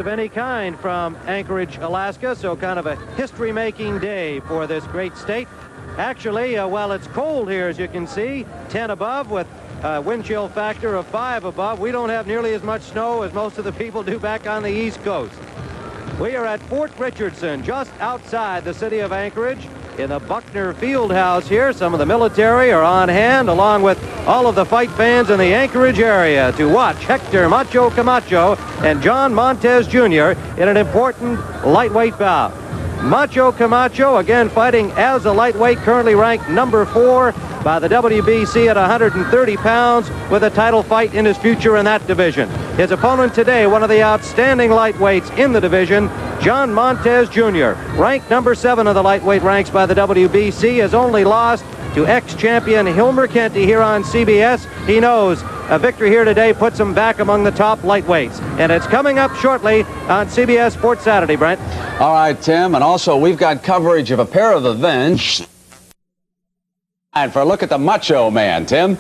of any kind from Anchorage, Alaska, so kind of a history-making day for this great state. Actually, while it's cold here, as you can see, 10 above with a wind chill factor of 5 above, we don't have nearly as much snow as most of the people do back on the East Coast. We are at Fort Richardson, just outside the city of Anchorage, in the Buckner Field House here. Some of the military are on hand, along with all of the fight fans in the Anchorage area, to watch Hector Macho Camacho and John Montes Jr. in an important lightweight bout. Macho Camacho, again fighting as a lightweight, currently ranked number 4 by the WBC at 130 pounds, with a title fight in his future in that division. His opponent today, one of the outstanding lightweights in the division, John Montes Jr., ranked number 7 of the lightweight ranks by the WBC, has only lost to ex-champion Hilmer Kenty here on CBS. He knows a victory here today puts him back among the top lightweights. And it's coming up shortly on CBS Sports Saturday, Brent. All right, Tim. And also, we've got coverage of a pair of events. And for a look at the Macho Man, Tim.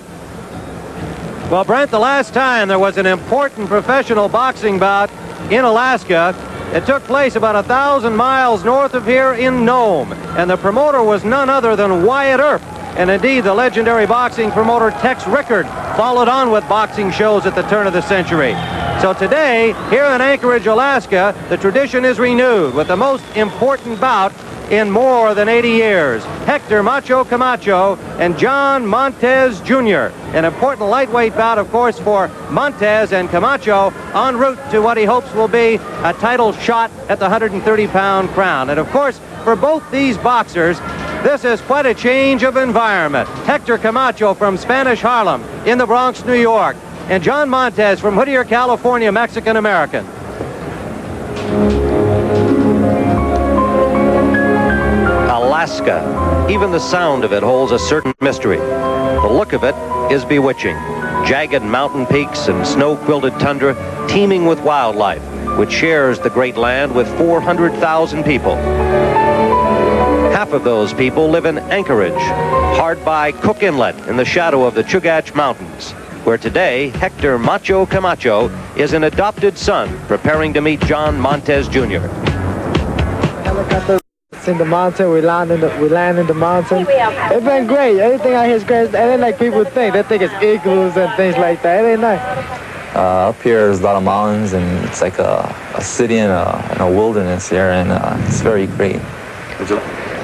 Well, Brent, the last time there was an important professional boxing bout in Alaska, it took place about 1,000 miles north of here in Nome. And the promoter was none other than Wyatt Earp. And indeed, the legendary boxing promoter Tex Rickard followed on with boxing shows at the turn of the century. So today, here in Anchorage, Alaska, the tradition is renewed with the most important bout in more than 80 years. Hector Macho Camacho and John Montes Jr. An important lightweight bout, of course, for Montes, and Camacho en route to what he hopes will be a title shot at the 130-pound crown. And of course, for both these boxers, this is quite a change of environment. Hector Camacho from Spanish Harlem in the Bronx, New York, and John Montes from Whittier, California, Mexican-American. Alaska. Even the sound of it holds a certain mystery. The look of it is bewitching. Jagged mountain peaks and snow-quilted tundra teeming with wildlife, which shares the great land with 400,000 people. Half of those people live in Anchorage, hard by Cook Inlet in the shadow of the Chugach Mountains, where today Hector Macho Camacho is an adopted son preparing to meet John Montes Jr. In the mountain, we land in the mountain. It's been great. Everything out here is great. It ain't like people think. They think it's igloos and things like that. It ain't nice. Up here there's a lot of mountains, and it's like a city in a wilderness here, and it's very great.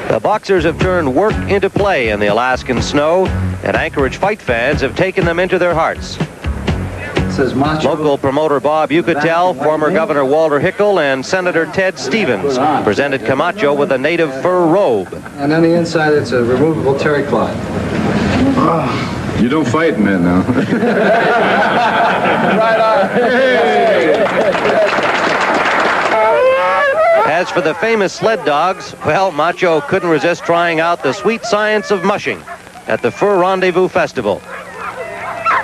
The boxers have turned work into play in the Alaskan snow, and Anchorage fight fans have taken them into their hearts. Local promoter Bob Yucatel, former Governor Walter Hickel, and Senator Ted Stevens presented Camacho with a native fur robe. And on the inside, it's a removable terry cloth. Oh, you don't fight men now. Right on. Hey. As for the famous sled dogs, well, Macho couldn't resist trying out the sweet science of mushing at the Fur Rendezvous Festival.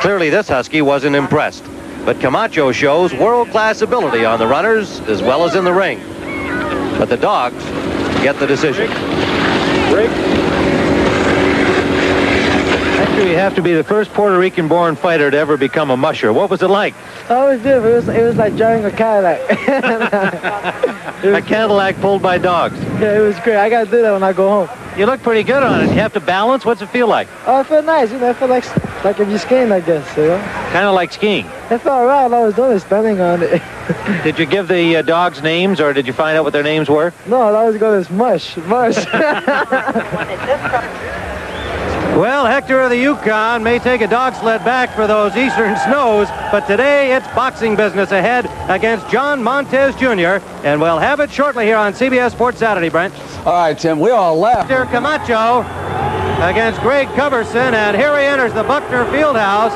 Clearly, this husky wasn't impressed, but Camacho shows world-class ability on the runners as well as in the ring. But the dogs get the decision. Break. Actually, you have to be the first Puerto Rican-born fighter to ever become a musher. What was it like? Oh, it was beautiful. It was like driving a Cadillac. A Cadillac pulled by dogs. Yeah, it was great. I got to do that when I go home. You look pretty good on it. You have to balance. What's it feel like? Oh, it felt nice. You know, it felt like if you're skiing, I guess, you know? Kind of like skiing. It felt right. All I was doing is standing on it. Did you give the dogs names, or did you find out what their names were? No, I was going to mush. Well, Hector of the Yukon may take a dog sled back for those eastern snows, but today it's boxing business ahead against John Montes Jr., and we'll have it shortly here on CBS Sports Saturday, Brent. All right, Tim, we all left. Hector Camacho against Greg Coverson, and here he enters the Buckner Fieldhouse,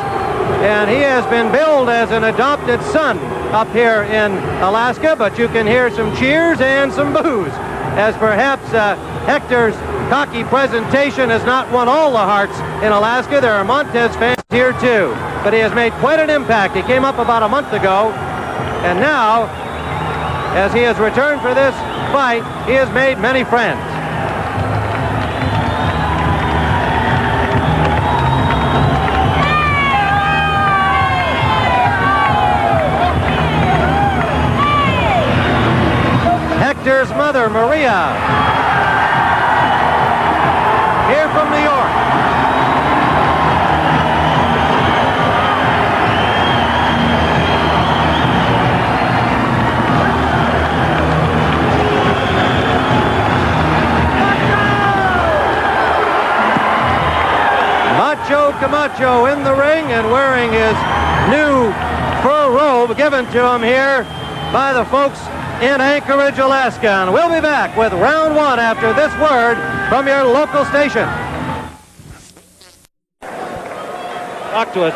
and he has been billed as an adopted son up here in Alaska, but you can hear some cheers and some boos, as perhaps Hector's cocky presentation has not won all the hearts in Alaska. There are Montes fans here too, but he has made quite an impact. He came up about a month ago, and now, as he has returned for this fight, he has made many friends. Hector's mother, Maria. Here from New York. Camacho in the ring and wearing his new fur robe given to him here by the folks in Anchorage, Alaska. And we'll be back with round one after this word from your local station. Talk to us.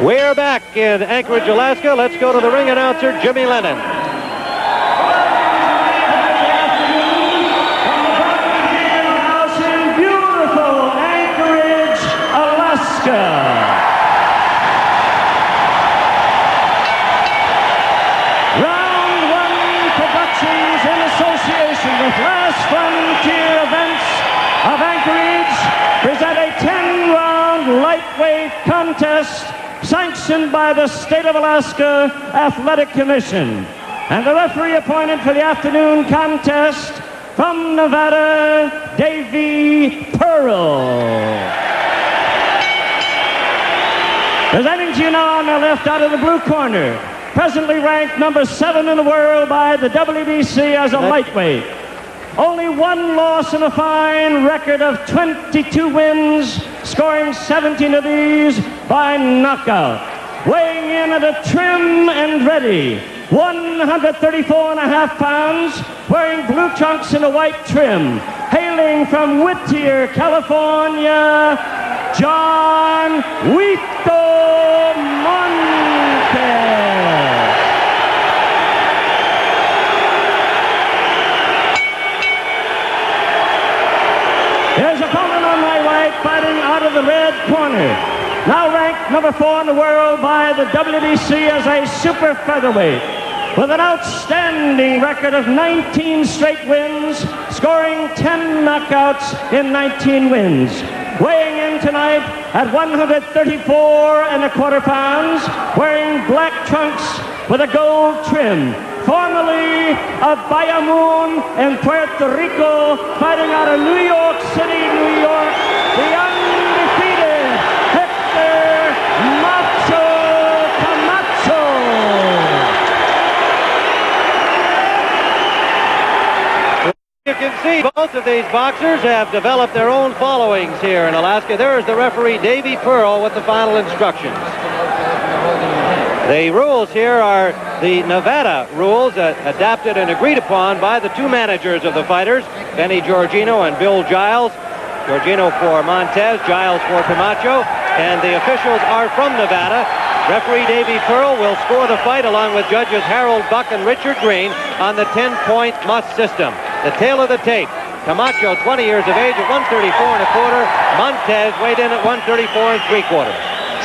We're back in Anchorage, Alaska. Let's go to the ring announcer, Jimmy Lennon. Round one productions in association with Last Frontier Events of Anchorage present a 10-round lightweight contest sanctioned by the State of Alaska Athletic Commission. And the referee appointed for the afternoon contest from Nevada, Davy Pearl. Presenting to you now on my left, out of the blue corner, presently ranked number 7 in the world by the WBC as a lightweight. Only one loss and a fine record of 22 wins, scoring 17 of these by knockout. Weighing in at a trim and ready, 134.5 pounds, wearing blue trunks and a white trim, hailing from Whittier, California, John Huito Montes. His opponent on my right, fighting out of the red corner, now ranked number 4 in the world by the WBC as a super featherweight, with an outstanding record of 19 straight wins, scoring 10 knockouts in 19 wins. Weighing in tonight at 134.25 pounds, wearing black trunks with a gold trim, formerly of Bayamon in Puerto Rico, fighting out of New York City, New York, the undefeated Hector Camacho. You can see both of these boxers have developed their own followings here in Alaska. There is the referee, Davy Pearl, with the final instructions. The rules here are the Nevada rules adapted and agreed upon by the two managers of the fighters, Benny Giorgino and Bill Giles. Giorgino for Montes, Giles for Camacho, and the officials are from Nevada. Referee Davy Pearl will score the fight along with judges Harold Buck and Richard Green on the 10-point must system. The tail of the tape, Camacho, 20 years of age at 134.25. Montes weighed in at 134.75.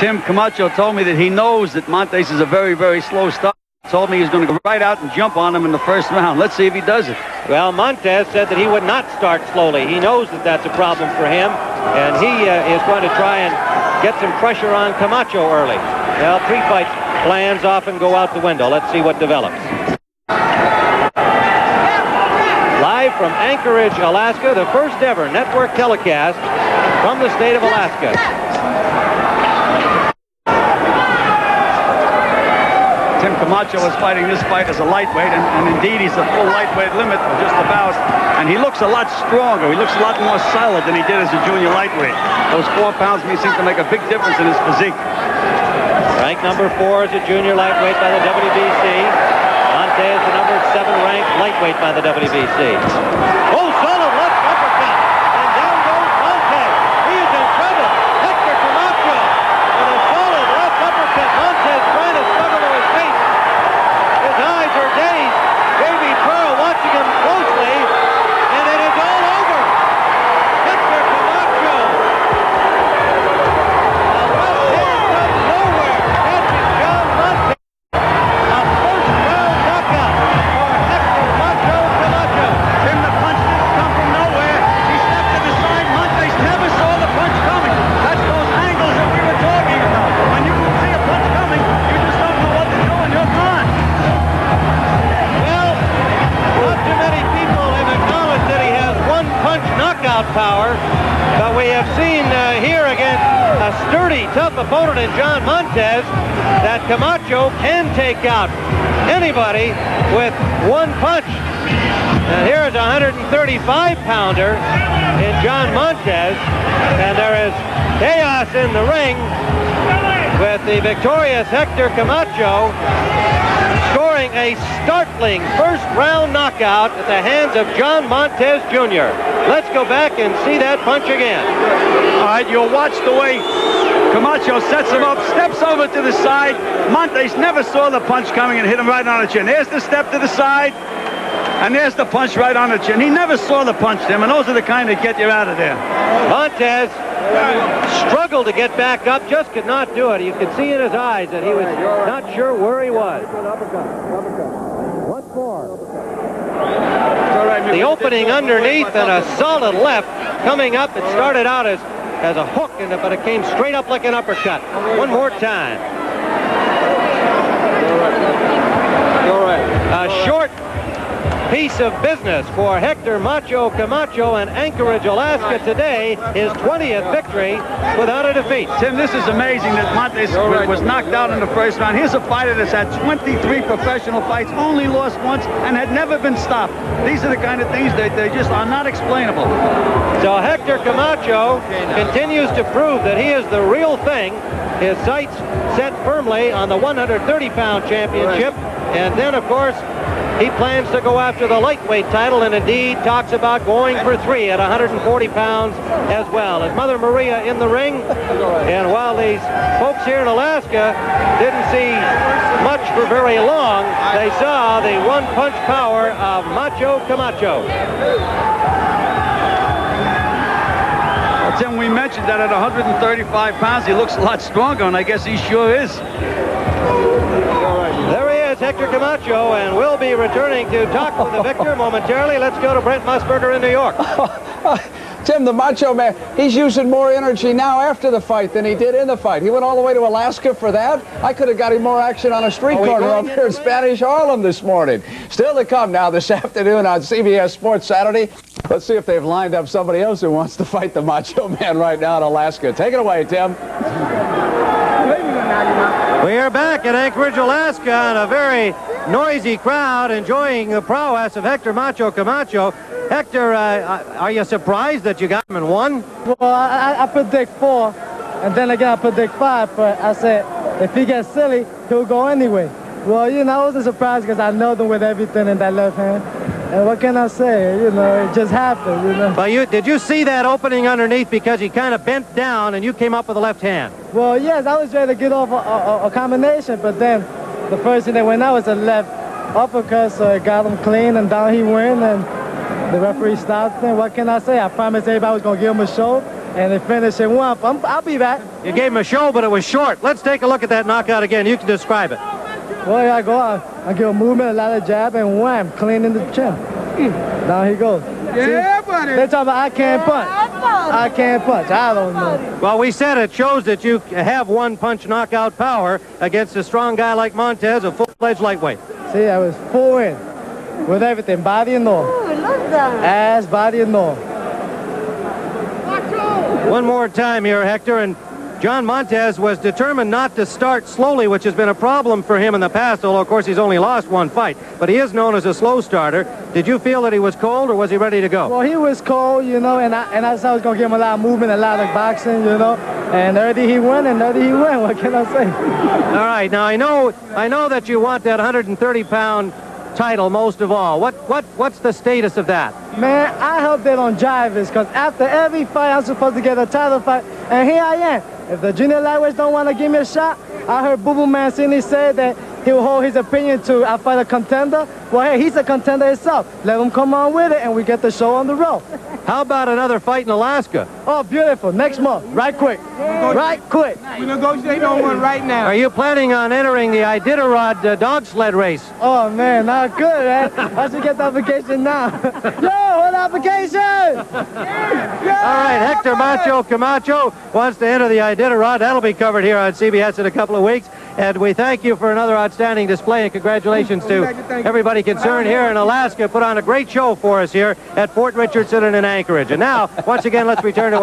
Tim, Camacho told me that he knows that Montes is a very, very slow start. Told me he's going to go right out and jump on him in the first round. Let's see if he does it. Well, Montes said that he would not start slowly. He knows that that's a problem for him, and he is going to try and get some pressure on Camacho early. Well, pre-fight plans often go out the window. Let's see what develops. Live from Anchorage, Alaska, the first ever network telecast from the state of Alaska. Tim Camacho is fighting this fight as a lightweight, and indeed he's a full lightweight limit, just about. And he looks a lot stronger. He looks a lot more solid than he did as a junior lightweight. Those 4 pounds seem to make a big difference in his physique. Ranked number 4 as a junior lightweight by the WBC. Montes, the number 7 ranked lightweight by the WBC. Oh, solid left uppercut. And down goes Montes. He is in trouble. Hector Camacho with a solid left uppercut. Montes trying to struggle to his feet. His eyes are dazed. Davy Pearl watching him closely. And it is all over. Hector Camacho. Tim, the punches come from nowhere. knockout power, but we have seen here against a sturdy, tough opponent in John Montes that Camacho can take out anybody with one punch. And here's a 135-pounder in John Montes, and there is chaos in the ring with the victorious Hector Camacho scoring a startling first-round knockout at the hands of John Montes Jr. Let's go back and see that punch again. All right, you'll watch the way Camacho sets him up, steps over to the side. Montes never saw the punch coming and hit him right on the chin. There's the step to the side, and there's the punch right on the chin. He never saw the punch, Tim, and those are the kind that get you out of there. Montes struggled to get back up, just could not do it. You could see in his eyes that he was not sure where he was. What for? The opening underneath and a solid left coming up. It started out as a hook, but it came straight up like an uppercut. One more time. A short piece of business for Hector Macho Camacho in Anchorage, Alaska today. His 20th victory without a defeat. Tim, this is amazing that Montes was knocked out in the first round. Here's a fighter that's had 23 professional fights, only lost once, and had never been stopped. These are the kind of things that they just are not explainable. So Hector Camacho continues to prove that he is the real thing. His sights set firmly on the 130-pound championship, and then, of course, he plans to go after the lightweight title, and indeed talks about going for 3 at 140 pounds as well. His mother Maria in the ring, and while these folks here in Alaska didn't see much for very long, they saw the one-punch power of Macho Camacho. Well, Tim, we mentioned that at 135 pounds, he looks a lot stronger, and I guess he sure is. There he is, Hector Camacho, and we'll be returning to talk with the victor momentarily. Let's go to Brent Musburger in New York. Tim, the Macho Man, he's using more energy now after the fight than he did in the fight. He went all the way to Alaska for that. I could have got him more action on a street corner up here in Spanish Harlem this morning. Still to come now this afternoon on CBS Sports Saturday. Let's see if they've lined up somebody else who wants to fight the Macho Man right now in Alaska. Take it away, Tim. We are back at Anchorage, Alaska, and a very noisy crowd enjoying the prowess of Hector Macho Camacho. Hector, are you surprised that you got him in 1? Well, I predict 4, and then again I predict 5, but I said if he gets silly, he'll go anyway. Well, you know, I wasn't surprised because I know them with everything in that left hand. And what can I say? You know, it just happened, you know. But did you see that opening underneath because he kind of bent down and you came up with the left hand? Well, yes, I was ready to get off a combination, but then the first thing that went out was a left uppercut, so it got him clean, and down he went, and the referee stopped him. What can I say? I promised everybody I was going to give him a show, and they finished in 1. I'll be back. You gave him a show, but it was short. Let's take a look at that knockout again. You can describe it. Well, here I go. I give a movement, a lot of jab, and wham, clean in the chin. Down he goes. Yeah, buddy. They're talking about I can't punch. I can't punch. I don't know. Well, we said it shows that you have one-punch knockout power against a strong guy like Montes, a full-fledged lightweight. See, I was full in with everything, body and all. Ass, body and all. One more time here, Hector, and John Montes was determined not to start slowly, which has been a problem for him in the past, although, of course, he's only lost 1 fight. But he is known as a slow starter. Did you feel that he was cold, or was he ready to go? Well, he was cold, you know, and I said I was going to give him a lot of movement, a lot of boxing, you know. And early he won, and early he won. What can I say? All right. Now, I know that you want that 130-pound title most of all. What's the status of that? Man, I hope they don't jive this, because after every fight, I'm supposed to get a title fight, and here I am. If the junior lightweights don't want to give me a shot, I heard Boo Boo Mancini say that he will hold his opinion to I fight a contender. Well, hey, he's a contender himself. Let him come on with it, and we get the show on the road. How about another fight in Alaska? Oh, beautiful. Next month. Right quick. Right quick. We negotiate on one right now. Are you planning on entering the Iditarod dog sled race? Oh, man, not good, man. I should get the application now. Yo, what application? Yeah. All right, Hector Macho Camacho wants to enter the Iditarod. That'll be covered here on CBS in a couple of weeks. And we thank you for another outstanding display, and congratulations to everybody concerned here in Alaska. Put on a great show for us here at Fort Richardson and in Anchorage. And now, once again, let's return to our